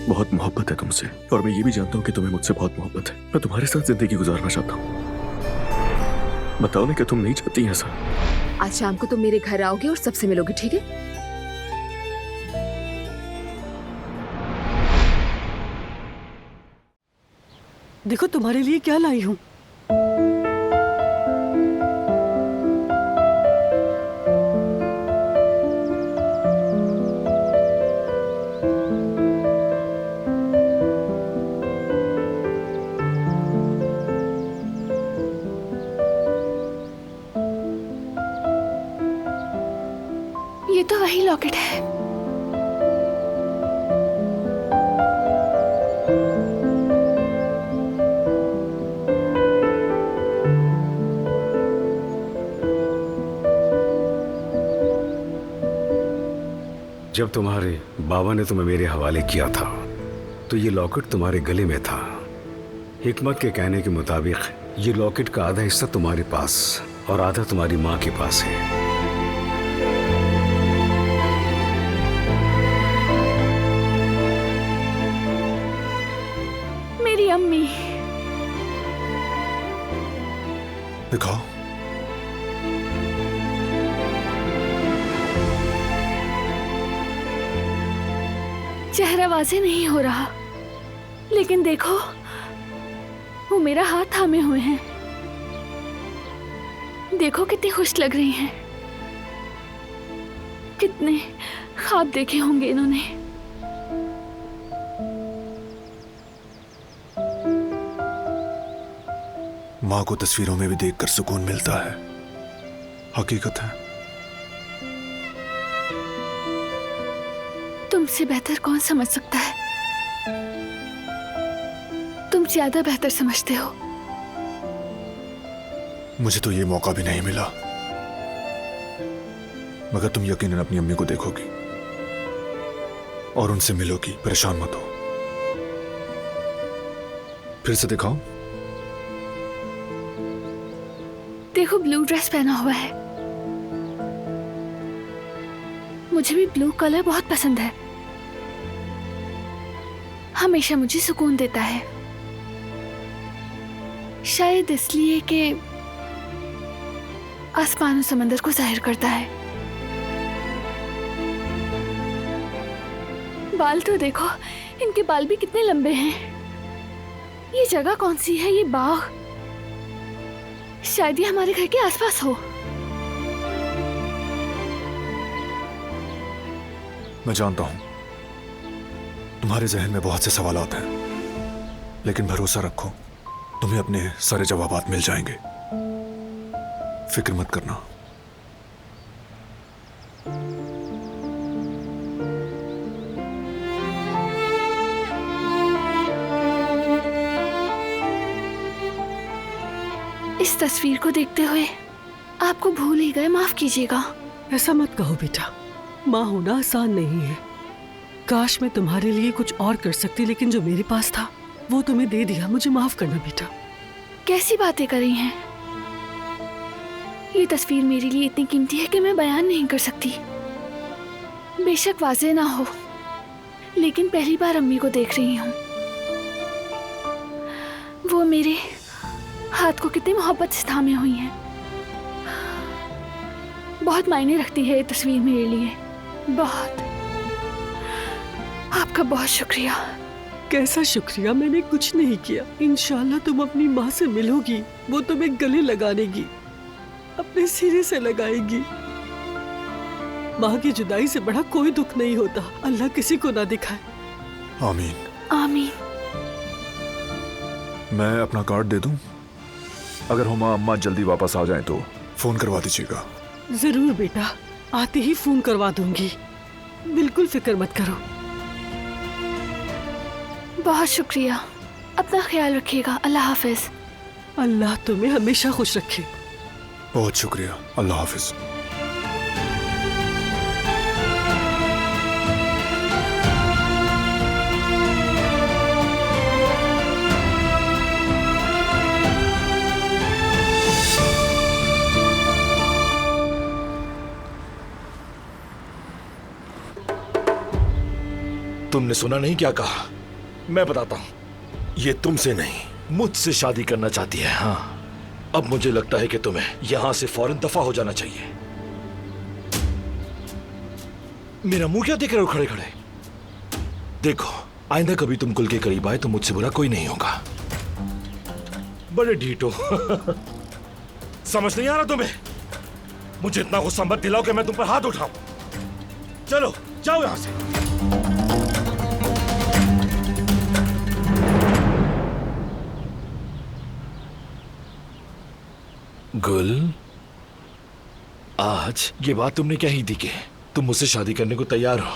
बहुत मोहब्बत है तुमसे, और मैं ये भी जानता हूँ कि तुम्हें मुझसे बहुत मोहब्बत है। मैं तुम्हारे साथ जिंदगी गुजारना चाहता हूँ। बताओ ना, क्या तुम नहीं चाहती ऐसा? आज शाम को तुम मेरे घर आओगे और सबसे मिलोगे, ठीक है? देखो तुम्हारे लिए क्या लाई हूँ। ये तो वही लॉकेट है। जब तुम्हारे बाबा ने तुम्हें मेरे हवाले किया था तो ये लॉकेट तुम्हारे गले में था। हिकमत के कहने के मुताबिक ये लॉकेट का आधा हिस्सा तुम्हारे पास और आधा तुम्हारी माँ के पास है। मेरी अम्मी। दिखाओ। चेहरा वाज़ेह नहीं हो रहा, लेकिन देखो वो मेरा हाथ थामे हुए हैं। देखो कितनी खुश लग रही हैं। कितने ख्वाब देखे होंगे इन्होंने। माँ को तस्वीरों में भी देखकर सुकून मिलता है, हकीकत है। तुमसे बेहतर कौन समझ सकता है? तुम ज्यादा बेहतर समझते हो। मुझे तो ये मौका भी नहीं मिला, मगर तुम यकीनन अपनी अम्मी को देखोगी और उनसे मिलोगी। परेशान मत हो। फिर से दिखाओ। देखो ब्लू ड्रेस पहना हुआ है। मुझे भी ब्लू कलर बहुत पसंद है। हमेशा मुझे सुकून देता है। शायद इसलिए कि आसमान और समंदर को जाहिर करता है। बाल तो देखो, इनके बाल भी कितने लंबे हैं। ये जगह कौन सी है? ये बाग, शायद ये हमारे घर के आसपास हो। मैं जानता हूं तुम्हारे जहन में बहुत से सवालात हैं, लेकिन भरोसा रखो, तुम्हें अपने सारे जवाबात मिल जाएंगे। फिक्र मत करना। इस तस्वीर को देखते हुए आपको भूल ही गए, माफ कीजिएगा। ऐसा मत कहो बेटा, माँ होना आसान नहीं है। काश मैं तुम्हारे लिए कुछ और कर सकती, लेकिन जो मेरे पास था वो तुम्हें दे दिया। मुझे माफ करना बेटा। कैसी बातें कर रही हैं? ये तस्वीर मेरे लिए इतनी कीमती है कि मैं बयान नहीं कर सकती। बेशक वाज़ेह ना हो, लेकिन पहली बार अम्मी को देख रही हूँ। वो मेरे हाथ को कितनी मोहब्बत से थामे हुई हैं। बहुत मायने रखती है ये तस्वीर मेरे लिए, बहुत। आपका बहुत शुक्रिया। कैसा शुक्रिया? मैंने कुछ नहीं किया। इंशाल्लाह तुम अपनी माँ से मिलोगी, वो तुम्हें गले लगानेगी, अपने सिरे से लगाएगी। माँ की जुदाई से बड़ा कोई दुख नहीं होता। अल्लाह किसी को ना दिखाए। आमीन। आमीन। मैं अपना कार्ड दे दूं? अगर हुमा अम्मा जल्दी वापस आ जाएं तो फोन करवा दीजिएगा। जरूर बेटा, आते ही फोन करवा दूंगी। बिल्कुल फिक्र मत करो। बहुत शुक्रिया। अपना ख्याल रखिएगा। अल्लाह हाफिज। अल्लाह तुम्हें हमेशा खुश रखे। बहुत शुक्रिया। अल्लाह हाफिज। तुमने सुना नहीं क्या कहा? मैं बताता हूँ, ये तुमसे नहीं मुझसे शादी करना चाहती है। हाँ, अब मुझे लगता है कि तुम्हें यहां से फौरन दफा हो जाना चाहिए। मेरा मुंह क्या देख रहे हो खड़े खड़े? देखो, आइंदा कभी तुम कुल के करीब आए तो मुझसे बुरा कोई नहीं होगा। बड़े ढीठ हो। समझ नहीं आ रहा तुम्हें? मुझे इतना गुस्सा मत दिलाओ कि मैं तुम पर हाथ उठाऊं। चलो जाओ यहां से। गुल, आज ये बात तुमने क्या ही दी कि तुम मुझसे शादी करने को तैयार हो?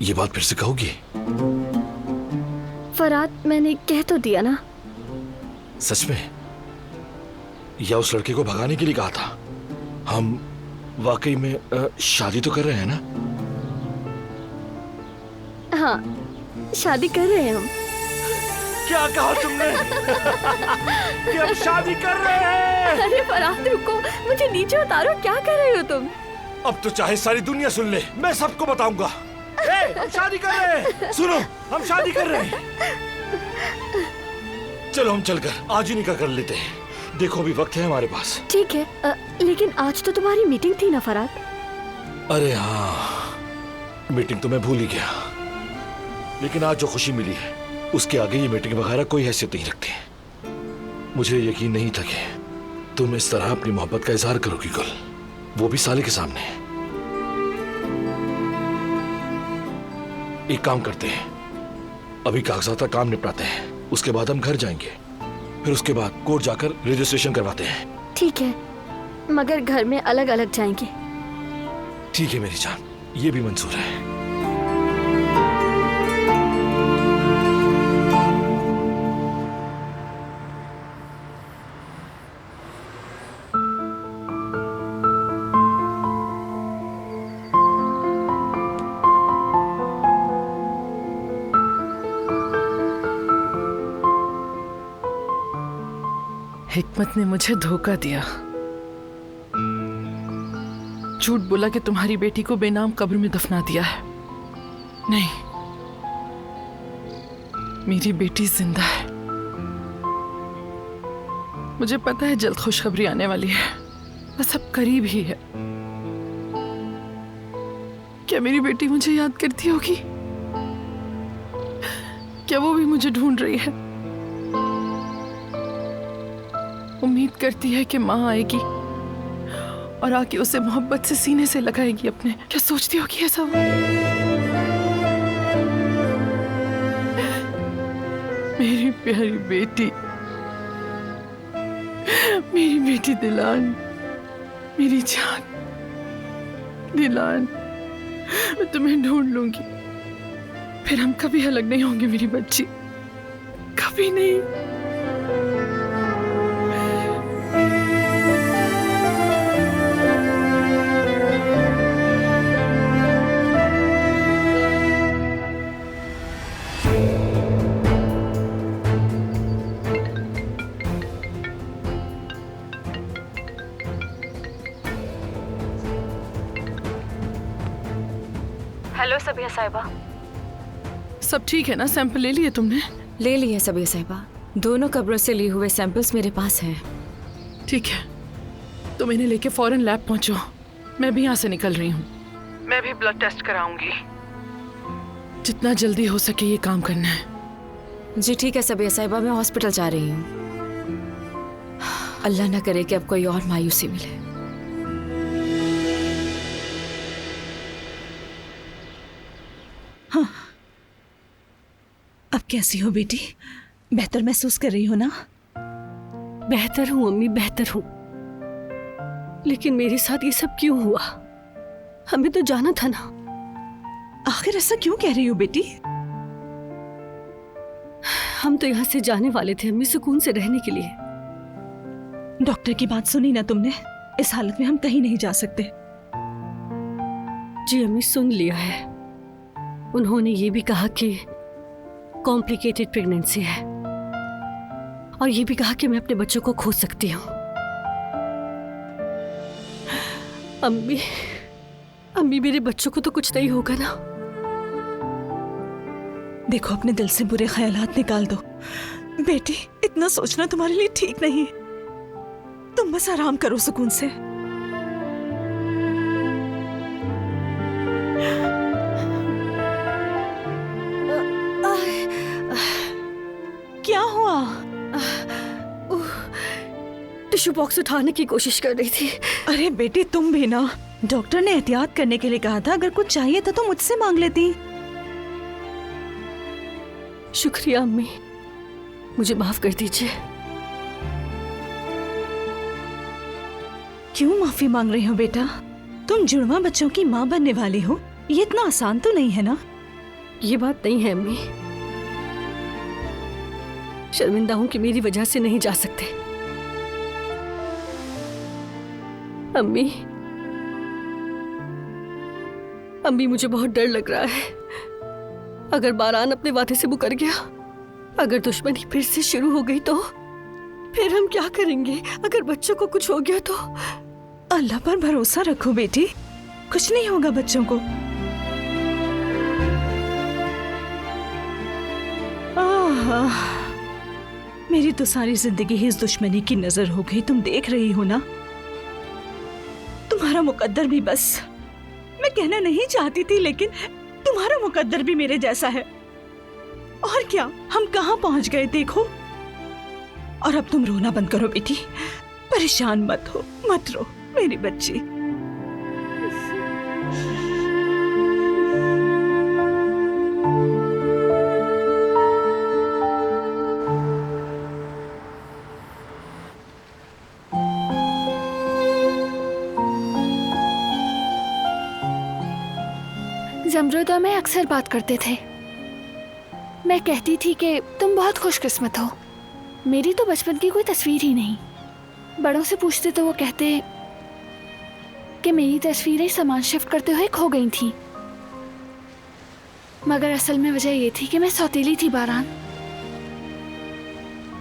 ये बात फिर से कहोगी? फराद, मैंने कह तो दिया ना। सच में? या उस लड़के को भगाने के लिए कहा था? हम वाकई में शादी तो कर रहे हैं ना? हाँ, शादी कर रहे हैं हम। क्या कहा तुमने? कि हम शादी कर रहे हैं? अरे फराद रुको, मुझे नीचे उतारो, क्या कर रहे हो तुम? अब तो चाहे सारी दुनिया सुन ले, मैं सबको बताऊंगा। हम शादी कर रहे हैं। सुनो, हम शादी कर रहे हैं। चलो हम चलकर आज ही निकाह कर लेते हैं। देखो अभी वक्त है हमारे पास। ठीक है, लेकिन आज तो तुम्हारी मीटिंग थी ना फराद? अरे हाँ, मीटिंग तो मैं भूल ही गया। लेकिन आज जो खुशी मिली है उसके आगे ये मीटिंग वगैरह कोई हैसियत नहीं रखती। मुझे यकीन नहीं था कि तुम इस तरह अपनी मोहब्बत का इजहार करोगी गुल, वो भी साले के सामने। एक काम करते हैं, अभी कागजात का काम निपटाते हैं, उसके बाद हम घर जाएंगे। फिर उसके बाद कोर्ट जाकर रजिस्ट्रेशन करवाते हैं। ठीक है, मगर घर में अलग अलग जाएंगे। ठीक है मेरी जान, ये भी मंजूर है। हिकमत ने मुझे धोखा दिया, झूठ बोला कि तुम्हारी बेटी को बेनाम कब्र में दफना दिया है। नहीं, मेरी बेटी जिंदा है। मुझे पता है जल्द खुशखबरी आने वाली है, बस अब करीब ही है। क्या मेरी बेटी मुझे याद करती होगी? क्या वो भी मुझे ढूंढ रही है? उम्मीद करती है कि माँ आएगी और आके उसे मोहब्बत से सीने से लगाएगी अपने। क्या सोचती होगी ऐसा वो? मेरी प्यारी बेटी, मेरी बेटी दिलान, मेरी जान दिलान, मैं तुम्हें ढूंढ लूंगी। फिर हम कभी अलग नहीं होंगे मेरी बच्ची, कभी नहीं। हेलो सबिया साहिबा। सब ठीक है ना? सैंपल ले लिए तुमने? ले लिए सबिया साहिबा, दोनों कब्रों से लिए हुए सैंपल्स मेरे पास हैं। ठीक है, तुम इन्हें लेके फौरन लैब पहुंचो। मैं भी यहाँ से निकल रही हूँ। मैं भी ब्लड टेस्ट कराऊंगी। जितना जल्दी हो सके ये काम करना है। जी ठीक है सबिया साहिबा, मैं हॉस्पिटल जा रही हूँ। अल्लाह ना करे कि अब कोई और मायूसी मिले। हाँ, अब कैसी हो बेटी? बेहतर महसूस कर रही हो ना? बेहतर हूँ अम्मी, बेहतर हूँ। लेकिन मेरे साथ ये सब क्यों हुआ? हमें तो जाना था ना। आखिर ऐसा क्यों कह रही हो बेटी? हम तो यहाँ से जाने वाले थे अम्मी, सुकून से रहने के लिए। डॉक्टर की बात सुनी ना तुमने? इस हालत में हम कहीं नहीं जा सकते। जी अम्मी, सुन लिया है। उन्होंने ये भी कहा कि कॉम्प्लिकेटेड प्रेगनेंसी है और ये भी कहा कि मैं अपने बच्चों को खो सकती हूँ। अम्मी, अम्मी मेरे बच्चों को तो कुछ नहीं होगा ना? देखो, अपने दिल से बुरे ख्यालात निकाल दो। बेटी, इतना सोचना तुम्हारे लिए ठीक नहीं है। तुम बस आराम करो सुकून से। क्या हुआ? टिश्यू बॉक्स उठाने की कोशिश कर रही थी। अरे बेटी, तुम भी ना, डॉक्टर ने एहतियात करने के लिए कहा था। अगर कुछ चाहिए था तो मुझसे मांग लेती। शुक्रिया अम्मी, मुझे माफ कर दीजिए। क्यों माफी मांग रही हो बेटा? तुम जुड़वा बच्चों की माँ बनने वाली हो। ये इतना आसान तो नहीं है ना। ये बात नहीं है अम्मी, शर्मिंदा हूं कि मेरी वजह से नहीं जा सकते। अम्मी मुझे बहुत डर लग रहा है। अगर बारान अपने वादे से मुकर गया, अगर दुश्मनी फिर से शुरू हो गई तो फिर हम क्या करेंगे? अगर बच्चों को कुछ हो गया तो? अल्लाह पर भरोसा रखो बेटी, कुछ नहीं होगा बच्चों को। मेरी तो सारी जिंदगी ही इस दुश्मनी की नजर हो गई। तुम देख रही हो ना, तुम्हारा मुकद्दर भी, बस मैं कहना नहीं चाहती थी, लेकिन तुम्हारा मुकद्दर भी मेरे जैसा है। और क्या, हम कहाँ पहुंच गए देखो। और अब तुम रोना बंद करो बेटी, परेशान मत हो, मत रो मेरी बच्ची। जमरुद और मैं अक्सर बात करते थे। मैं कहती थी कि तुम बहुत खुशकिस्मत हो। मेरी तो बचपन की कोई तस्वीर ही नहीं। बड़ों से पूछते तो वो कहते कि मेरी तस्वीरें सामान शिफ्ट करते हुए खो गई थी, मगर असल में वजह ये थी कि मैं सौतेली थी बारान।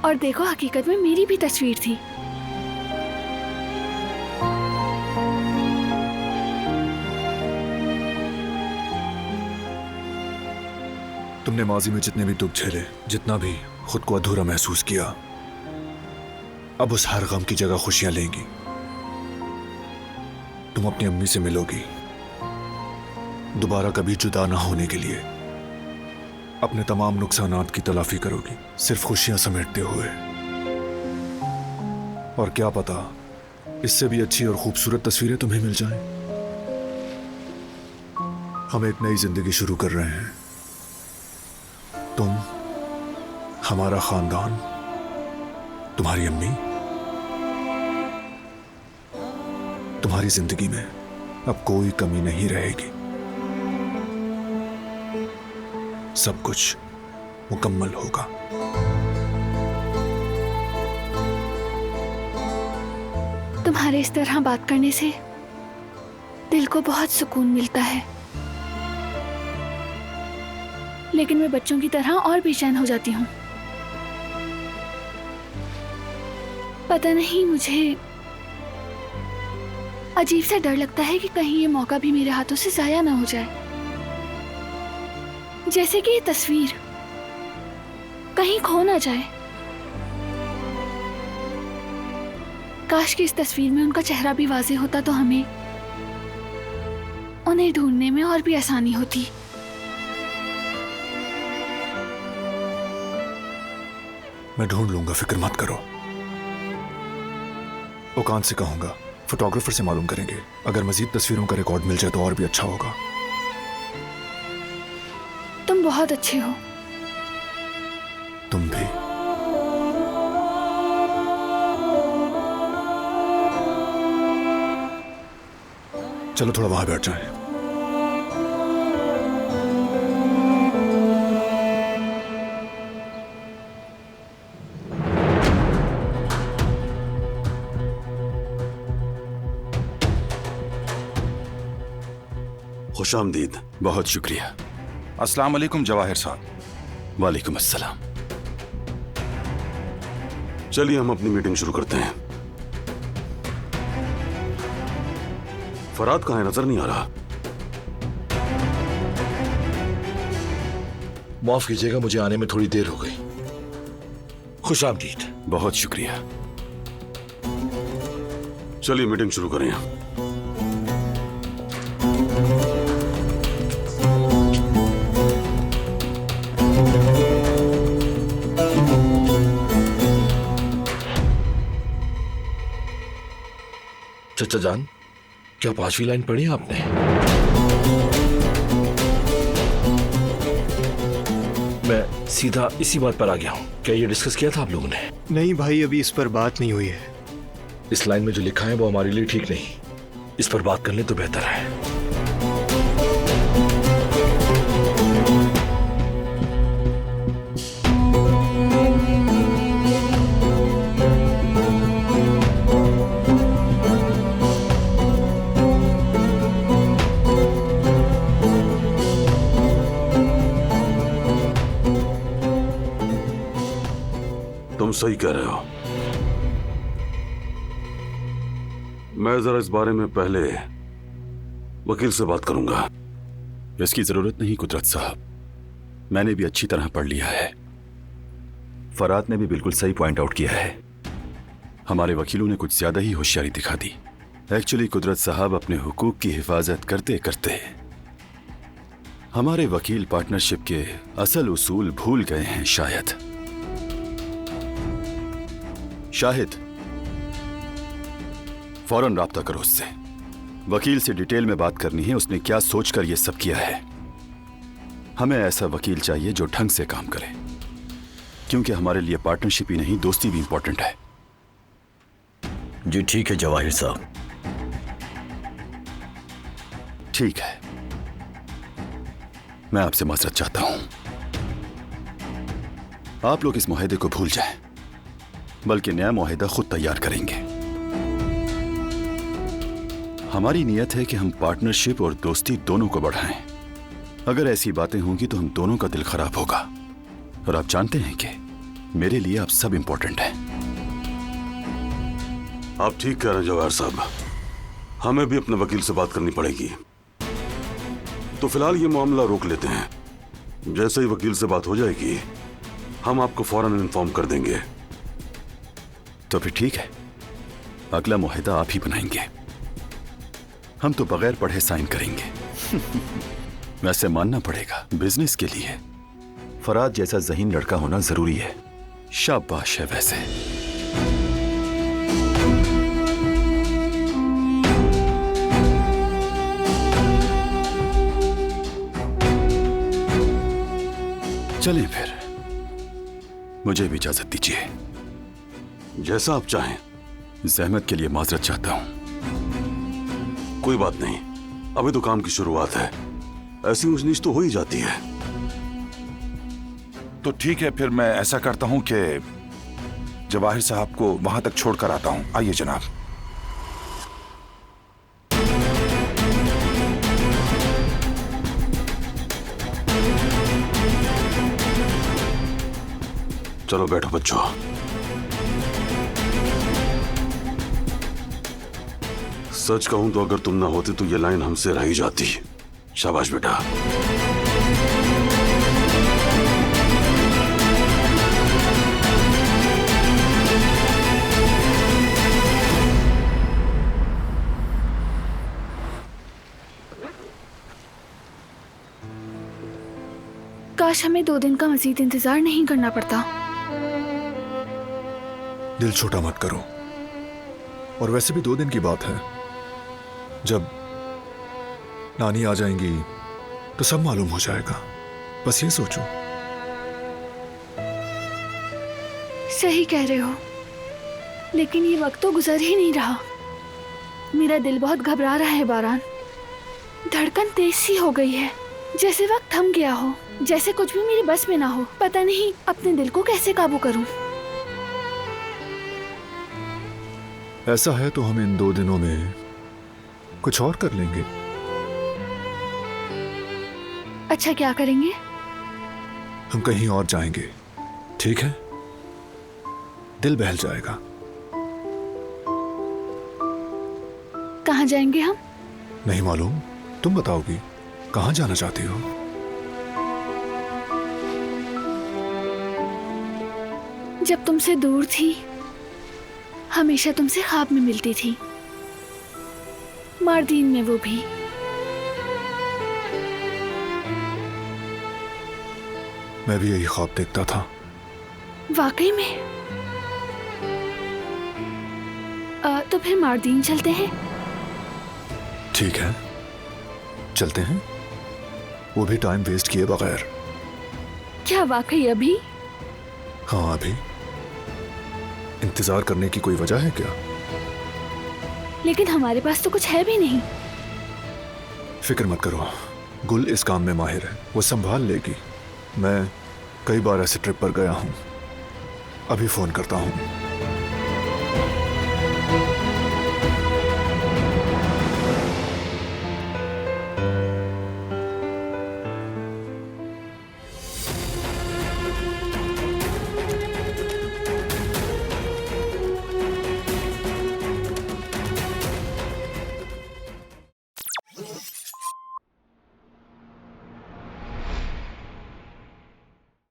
और देखो, हकीकत में मेरी भी तस्वीर थी। तुमने माजी में जितने भी दुख झेले, जितना भी खुद को अधूरा महसूस किया, अब उस हर गम की जगह खुशियां लेंगी। तुम अपनी अम्मी से मिलोगी, दोबारा कभी जुदा ना होने के लिए अपने तमाम नुकसानात की तलाफी करोगी, सिर्फ खुशियां समेटते हुए। और क्या पता, इससे भी अच्छी और खूबसूरत तस्वीरें तुम्हें मिल जाएं। हम एक नई जिंदगी शुरू कर रहे हैं। तुम, हमारा खानदान, तुम्हारी अम्मी, तुम्हारी जिंदगी में अब कोई कमी नहीं रहेगी। सब कुछ मुकम्मल होगा। तुम्हारे इस तरह बात करने से दिल को बहुत सुकून मिलता है, लेकिन मैं बच्चों की तरह और बेचैन हो जाती हूँ। पता नहीं, मुझे अजीब सा डर लगता है कि कहीं ये मौका भी मेरे हाथों से जाया ना हो जाए। जैसे कि ये तस्वीर कहीं खो ना जाए। काश कि इस तस्वीर में उनका चेहरा भी वाज़े होता तो हमें उन्हें ढूंढने में और भी आसानी होती। मैं ढूंढ लूंगा, फिक्र मत करो। ओकान से कहूंगा, फोटोग्राफर से मालूम करेंगे। अगर मजीद तस्वीरों का रिकॉर्ड मिल जाए तो और भी अच्छा होगा। तुम बहुत अच्छे हो। तुम भी। चलो थोड़ा वहां बैठ जाएं। खुशामदीद। बहुत शुक्रिया। अस्सलाम वालेकुम जवाहिर साहब। वालेकुम अस्सलाम। चलिए हम अपनी मीटिंग शुरू करते हैं। फराद कहाँ है? नजर नहीं आ रहा। माफ कीजिएगा, मुझे आने में थोड़ी देर हो गई। खुश आमदीद। बहुत शुक्रिया। चलिए मीटिंग शुरू करें। चचा जान, क्या 5वीं लाइन पढ़ी आपने? मैं सीधा इसी बात पर आ गया हूं। क्या ये डिस्कस किया था आप लोगों ने? नहीं भाई, अभी इस पर बात नहीं हुई है। इस लाइन में जो लिखा है वो हमारे लिए ठीक नहीं। इस पर बात कर लें तो बेहतर है। तुम सही कह रहे हो। मैं जरा इस बारे में पहले वकील से बात करूंगा। इसकी जरूरत नहीं कुदरत साहब, मैंने भी अच्छी तरह पढ़ लिया है। फरात ने भी बिल्कुल सही पॉइंट आउट किया है। हमारे वकीलों ने कुछ ज्यादा ही होशियारी दिखा दी। एक्चुअली कुदरत साहब अपने हुकूक की हिफाजत करते करते हमारे वकील पार्टनरशिप के असल उसूल भूल गए हैं शाहिद फौरन राब्ता करो उससे। वकील से डिटेल में बात करनी है, उसने क्या सोचकर यह सब किया है। हमें ऐसा वकील चाहिए जो ढंग से काम करे, क्योंकि हमारे लिए पार्टनरशिप ही नहीं दोस्ती भी इंपॉर्टेंट है। जी ठीक है जवाहिर साहब। ठीक है, मैं आपसे माजरत चाहता हूं। आप लोग इस मुआहदे को भूल जाएं, बल्कि नया मुआहदा खुद तैयार करेंगे। हमारी नीयत है कि हम पार्टनरशिप और दोस्ती दोनों को बढ़ाएं। अगर ऐसी बातें होंगी तो हम दोनों का दिल खराब होगा। और आप जानते हैं कि मेरे लिए आप सब इंपॉर्टेंट हैं। आप ठीक कह रहे हैं जवाहर साहब, हमें भी अपने वकील से बात करनी पड़ेगी। तो फिलहाल ये मामला रोक लेते हैं। जैसे ही वकील से बात हो जाएगी हम आपको फौरन इन्फॉर्म कर देंगे। तो फिर ठीक है, अगला मुआहदा आप ही बनाएंगे। हम तो बगैर पढ़े साइन करेंगे। वैसे मानना पड़ेगा, बिजनेस के लिए फराद जैसा ज़हीन लड़का होना जरूरी है। शाबाश है वैसे। चलें फिर, मुझे भी इजाजत दीजिए। जैसा आप चाहें। जहमत के लिए माजरत चाहता हूं। कोई बात नहीं, अभी तो काम की शुरुआत है, ऐसी ऊंच नीच तो हो ही जाती है। तो ठीक है, फिर मैं ऐसा करता हूं कि जवाहिर साहब को वहां तक छोड़कर आता हूं। आइए जनाब। चलो बैठो बच्चों। सच कहूं तो अगर तुम ना होते तो ये लाइन हमसे रह ही जाती। शाबाश बेटा। काश हमें 2 दिन का मजीद इंतजार नहीं करना पड़ता। दिल छोटा मत करो। और वैसे भी 2 दिन की बात है। जब नानी आ जाएंगी तो सब मालूम हो जाएगा। बस ये सोचो। सही कह रहे हो, लेकिन ये वक्त तो गुजर ही नहीं रहा। मेरा दिल बहुत घबरा रहा है बारान। धड़कन तेज सी हो गई है, जैसे वक्त थम गया हो, जैसे कुछ भी मेरी बस में ना हो। पता नहीं अपने दिल को कैसे काबू करूं। ऐसा है तो हम इन 2 दिनों में कुछ और कर लेंगे। अच्छा, क्या करेंगे? हम कहीं और जाएंगे, ठीक है? दिल बहल जाएगा। कहाँ जाएंगे हम? नहीं मालूम, तुम बताओगी। कहाँ जाना चाहती हो? जब तुमसे दूर थी हमेशा तुमसे ख्वाब में मिलती थी, मार्दीन में वो भी। मैं भी यही ख्वाब देखता था। वाकई में? तो फिर मार्दीन चलते हैं। ठीक है, चलते हैं, वो भी टाइम वेस्ट किए बगैर। क्या वाकई अभी? हाँ अभी। इंतजार करने की कोई वजह है क्या? लेकिन हमारे पास तो कुछ है भी नहीं। फिक्र मत करो, गुल इस काम में माहिर है, वो संभाल लेगी। मैं कई बार ऐसे ट्रिप पर गया हूं। अभी फोन करता हूं।